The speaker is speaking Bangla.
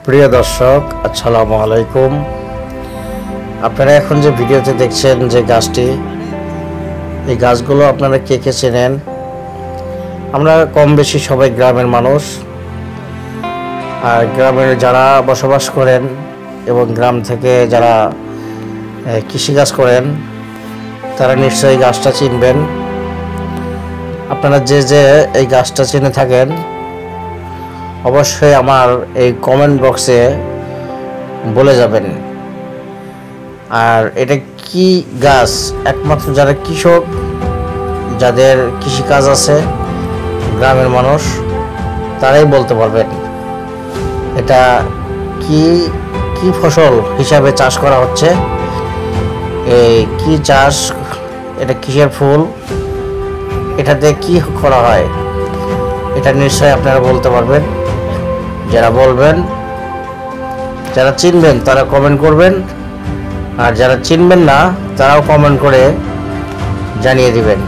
প্রিয় দর্শক, আসসালামু আলাইকুম। আপনারা এখন যে ভিডিওতে দেখছেন যে গাছটি, এই গাছগুলো আপনারা কে কে চেনেন? আমরা কম বেশি সবাই গ্রামের মানুষ, আর গ্রামের যারা বসবাস করেন এবং গ্রাম থেকে যারা কৃষিকাজ করেন তারা নিশ্চয়ই গাছটা চিনবেন। আপনারা যে যে এই গাছটা চিনে থাকেন অবশ্যই আমার এই কমেন্ট বক্সে বলে যাবেন। আর এটা কি গাছ একমাত্র যারা কৃষক, যাদের কৃষিকাজ আছে, গ্রামের মানুষ তারাই বলতে পারবেন এটা কি কি ফসল হিসাবে চাষ করা হচ্ছে, এই কি চাষ, এটা কিসের ফুল, এটাতে কি করা হয়, এটা নিশ্চয়ই আপনারা বলতে পারবেন। যারা বলবেন, যারা চিনবেন তারা কমেন্ট করবেন, আর যারা চিনবেন না তারাও কমেন্ট করে জানিয়ে দিবেন।